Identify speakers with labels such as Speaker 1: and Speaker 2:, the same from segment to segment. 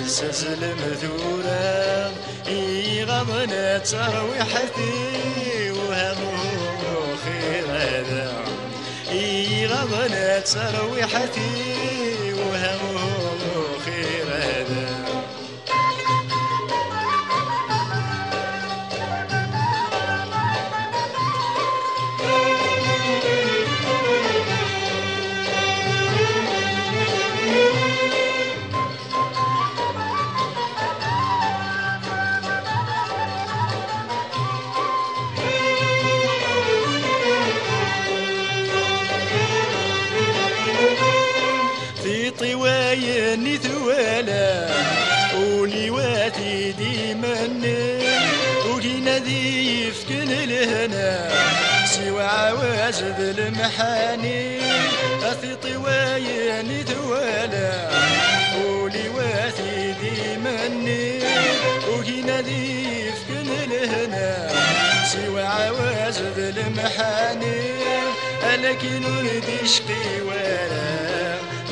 Speaker 1: تسزل مثورة يغضنا ترويحتي وهمه خير هذا يغضنا ترويحتي وهمه خير هذا طوايني ثوالا وليواتي ديما ولينا ذي يفكن الهنا سوى عوازد المحاني أثي طوايني ثوالا وليواتي ديما ولينا ذي يفكن الهنا سوى عوازد المحاني لكن ولدي شقي ولا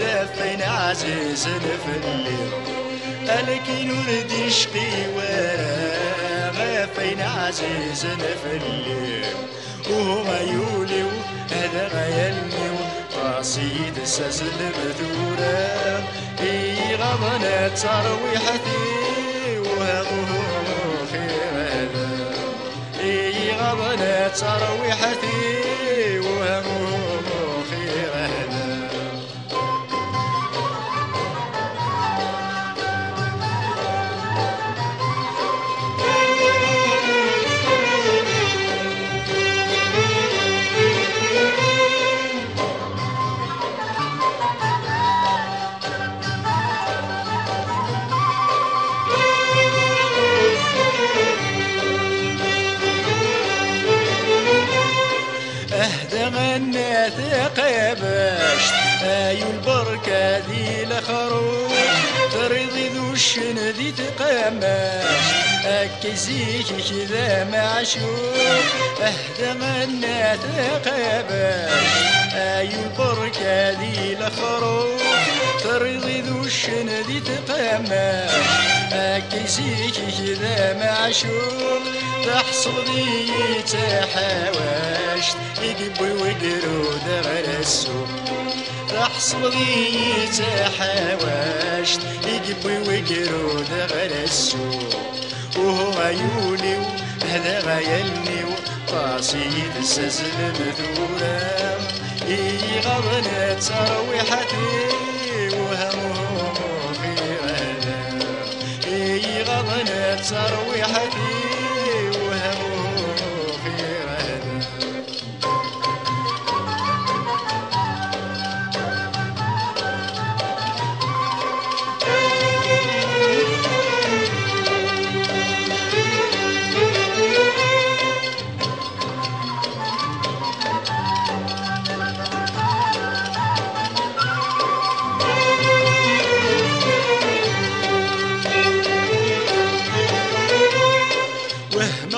Speaker 1: دفين عزيز في الليل لكن ولدي شقي ولا غافين عزيز في الليل وهو يولي هذا غيلني قصيد سازل بذورة يغضنا ترويحتي وهمه خير هذا يغضنا ترويحتي وهمه خير هذا غنى ثقابشت ايو البركة ذي لخروج ترضي ذو الشن ذي تقامشت اكزيك كذا معشوق اهدى غنى ثقابشت ايو البركة ذي لخروج ترضي ذو الشن ذي تقامشت اكزيك كذا معشوق تحصدي تحاوشت يقبل وقرود غير السوق تحصدي تحاوشت يقبل وقرود غير السوق وهو عيوني وهذا غيلني وقصيد السزل مثورة يغضنا ترويحتي وهمه في غدا يغضنا ترويحتي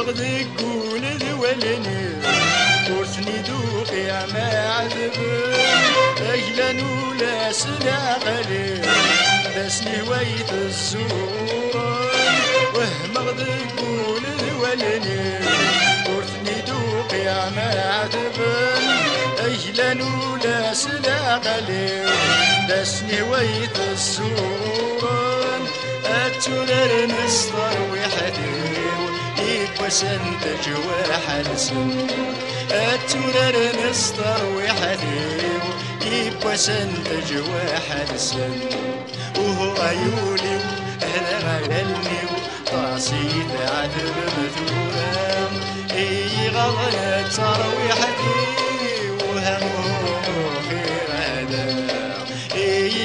Speaker 1: مغذي قول ذولني ورثني دوقي ما عذب أجلا ولا سلع غلي بسني ويت الزورة ومغذي قول ذولني ورثني دوقي ما عذب أجلا ولا سلع غلي بسني ويت الزورة أتولر نصدر وحدي وسنت جواح السن التورر نصدر وحديو يبقى سنت جواح السن وهو عيوني أهلا غيلني طاسيد عذب مثورة يغضنا ترويحتي وهمه خير هذا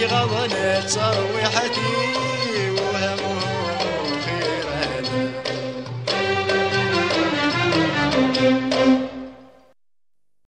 Speaker 1: يغضنا ترويحتي وهمه خير هذا